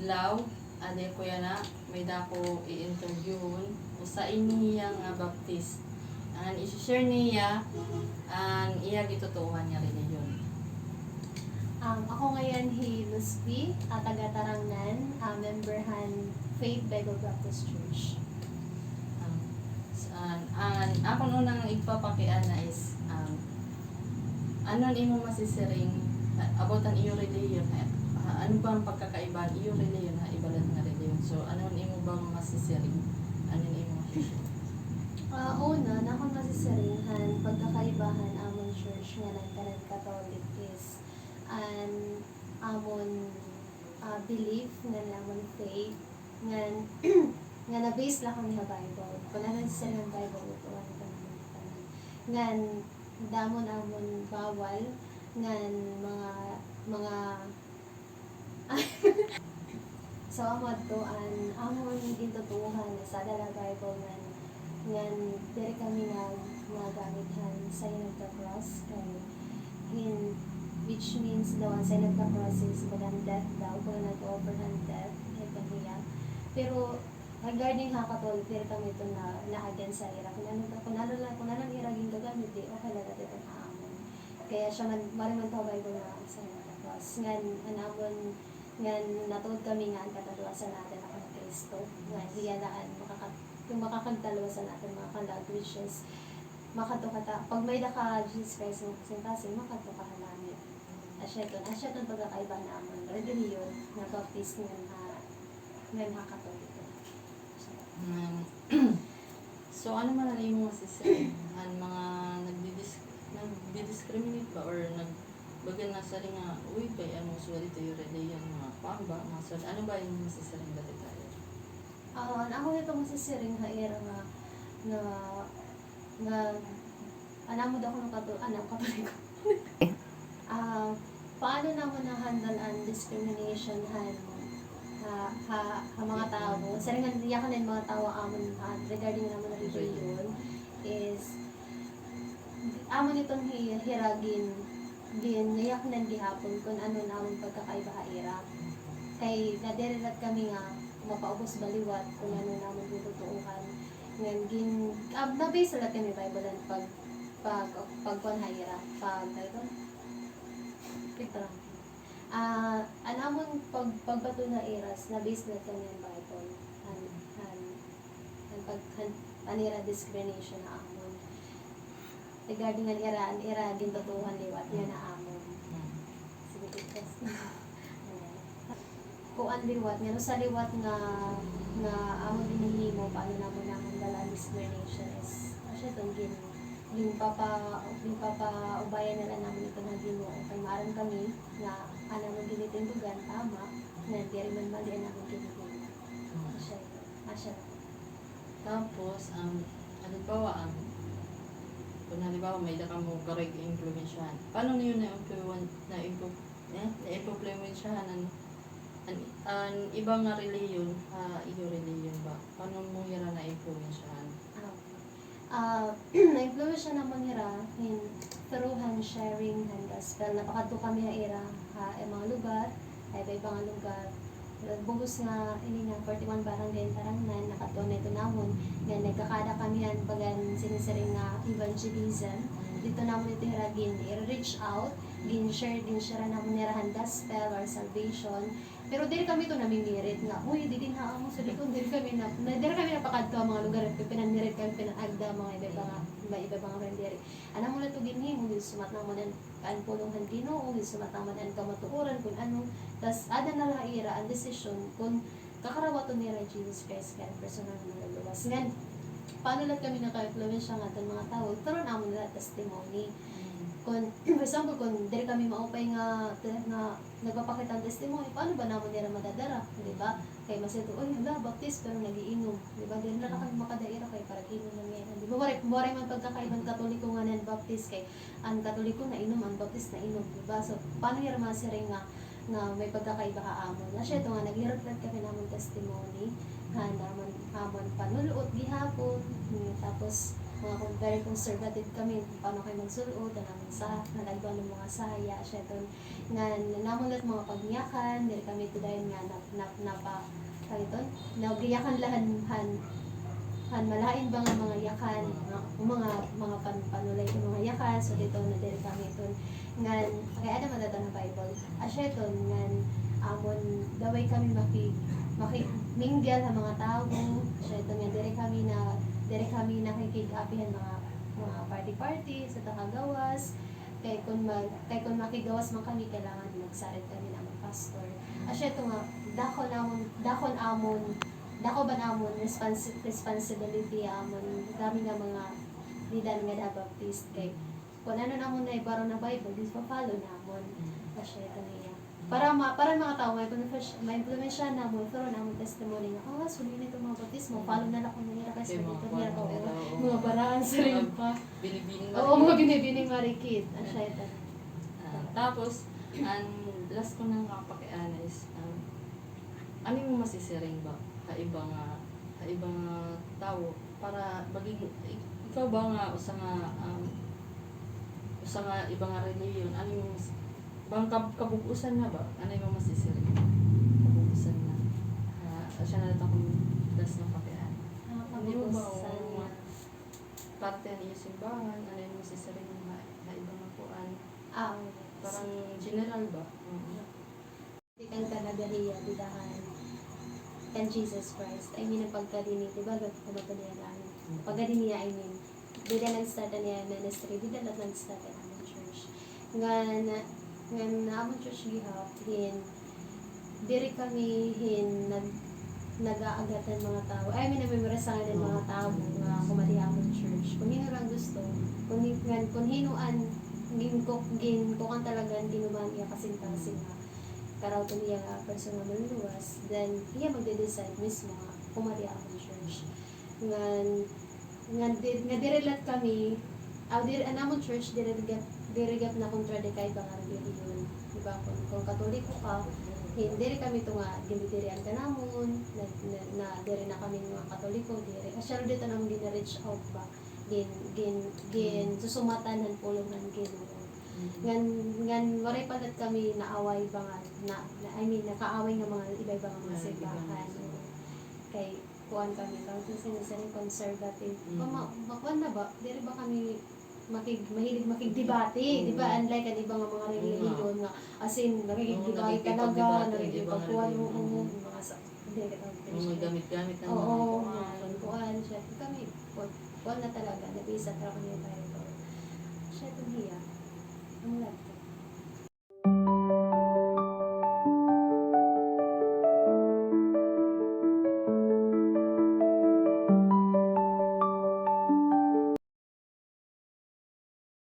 adlaw, ade kuya na may dako i-interviewon usa iniya nga baptist. Ang i-share niya ang iya gitutuhan nga reliyon. Ako ngayon Lusby, taga Tarangnan, memberhan Faith Bible Baptist Church. Akong unang ipapakita na is ano imo masisiring about ang iyo reliyon, ano ba ang pagkakaiba iyo reliyon ha ibalat nga reliyon. So ano imo bang masisiring, ano imo Una na akong masisiringhan pagkakaibahan amon church nga nagkaroon Catholic is amon belief nga amon faith nga na base lang kami sa Bible. Wala nang siring Bible ito ngan damon amon bawal ngan mga so amon to amon gintutuhan sa dala Bible ngan diri kami nagamithan sign of the cross in which means the one sign of the cross is bagang death daw kung nag-offer ng death kaniya. Pero regarding ha Catholic, diri kami ito na against sa ira. Kung ano ira ging gagamit di okay lang natin ang haamon. Kaya siya man tao Bible na sign of the cross. Ngan natuod kami nga ang katadwasan natin ako ng Kristo. Ngan hiyadaan kung makakagdalawasan natin mga kalag which is makatukata pag may daka Jesus Christ ng kasing makatuka namin. Asya itong pagkakaiba naman reliyon na baptist ng Katoliko. So ano man ang imo masisiring ang mga nagdi-discriminate ba or nagbagan na sa nga uy kay ano so dito yung reliyon mga pamba mga so ano ba yung masisiring dati tayo? Ako nito masisiring ha era nga anamo daw ko ng Katoliko. Paano naman na-handle ang discrimination mga tao? Saringan yakan din mga tao amon regarding naman na religion is amon itong hiragin nayak nan gihapon kung ano namon pagkakaiba ira. Kay nadirirat kami nga mapaubos baliwat kung ano namon gitutuuhan. Ngayon na-base lang kami Bible pagkuan haira anamon pagbato na eras na base na kami ang Bible anira discrimination na amon regarding an ira gintutuhan liwat niya na amon sige tikas kuan liwat nga sa liwat nga amon dinihimo paano namon dala discrimination is asya tong yung papa-ubayan nila namin ito na Ginoo. Kay maaran kami na anong ginitindugan, tama, na di rin man mali ang aming ginitin. Asya. Tapos, halimbawa, kung halimbawa may daka mo correct implementsyahan, paano niyo na-implementsyahan ang ibang nga reliyon, iyo reliyon ba? Paano mo hira na-implementsyahan? Na-influence siya naman nila through hand-sharing, hand-gospel. Napakato kami ira mga lugar, ay ibang lugar. Bugos nga, ini nga, 41 barangay Tarangnan, nakatuwa na ito namon. Nga, nagkakada kami yan pag sinisiring nga evangelism. Dito namon ito hiragin, i-reach out, share namon nila hand-gospel or salvation. Pero diri kami ito namimirit nga, uy, di din haamo sa likod, diri kami napakadto mga lugar, pinanirit kami, pinagda mga iba mga renderi. Ano mo na ito ginhimo, sumat naman ang pulungan Ginoo, sumat naman ang kamatukuran, kung ano, tas ada na lang ira, ang decision, kung kakarawato nila Jesus Christ, kaya personal na luluwas. Ngayon, paano lang kami naka-influence nga itong mga tao, pero naman nila testimony. Kung, for example, kung diri kami maupay nga nagpapakita ng testimony, paano ba naman nila madadara, di ba? Kay masito, oy, hala, baptist, pero nag-iinom, di ba? Di na kami makadaira kay para inom lang yan. Di ba? Buwaray man pagkakaibang Katoliko nga ng baptist, kay ang Katoliko na inom, ang baptist na inom, di ba? So, paano nila masiring nga may pagkakaiba kaamon? Na siya ito nga, naglirot-lat kami naman testimony, naman hamon panulot gihapon, tapos very conservative kami, paano kayo magsulod, na namin sa, nalagyan ng mga saya, siya doon, nga namulat mga pagniyakan, dili kami ito dahil nga napa, nagiyakan lahan, han malain ba nga mga yakan, mga panulay ng mga yakan, so dito na dili kami ito, nga, kaya ano matata na Bible, asya ito, nga, amon, daway kami makikmingle sa mga tao, asya ito nga, diri kami nakikig-apihan mga party sa takagawas, kay kung makigawas man kami, kailangan magsarit kami ng mga pastor. Asya ito nga, dako ba namon responsibility amon kami nga mga lidan nga da Baptist kay kung ano namon na ibaro na Bible dis pa-follow namon asya ito niya para mga tao may impluwensya namon pero namon testimony nga suli nito mga Baptist mo follow na lang kung nila kasi dito niya mga baraan sa rin pa Binibining mga binibining marikit asya ito tapos ang last ko nang kapakian is ano mo masisiring ba kaibang tao para maging ikaw ba nga usa nga ibang reliyon ano yung bang kabubusan na ba ano yung masisiring kabubusan na asya na natin kung das ng pakian hindi mo ba o parte niyo simbahan ano yung masisiring na ibang nakuan parang general ba di kang kanagariya didahan kan Jesus Christ. I mean, ang pagkadini, di ba, kumato niya lang. Pagkadini niya, I mean, di na nag-start niya ministry, di na nag-start na among church. Nga among church gihap, diri kami, nag-aagatan mga tao. I mean, namimirasangan din mga tao nga kumali among church. Kung hino lang gusto, kung hinuan, kukan talaga, ginuman niya kasing-kasing nga karaw to niya personal maluwas, then iya magde-decide mismo nga kumari ako church. Nga direlat kami, anamon church, dirigat na kontra de kay bang religion. Diba? Kung katoliko ka, hindi kami ito nga, dinidirian ka namon, na diri na kami mga katoliko, diri. Asyaro dito naman gina-reach out ba, susumatan ng pulungan Ginoo. Ngan waray palat kami naaway ba nakaaway nga mga iba-ibang mga simbahan kay kuan kami kasi sinasabi conservative makuan na ba diri ba kami mahilig makigdebate di ba unlike ang ibang mga religion nga as in nakikidebate talaga nakikipagkuan mo mga sa mga gamit-gamit ng mga kuan siya kami kuan na talaga nabisa talaga niya tayo siya itong hiya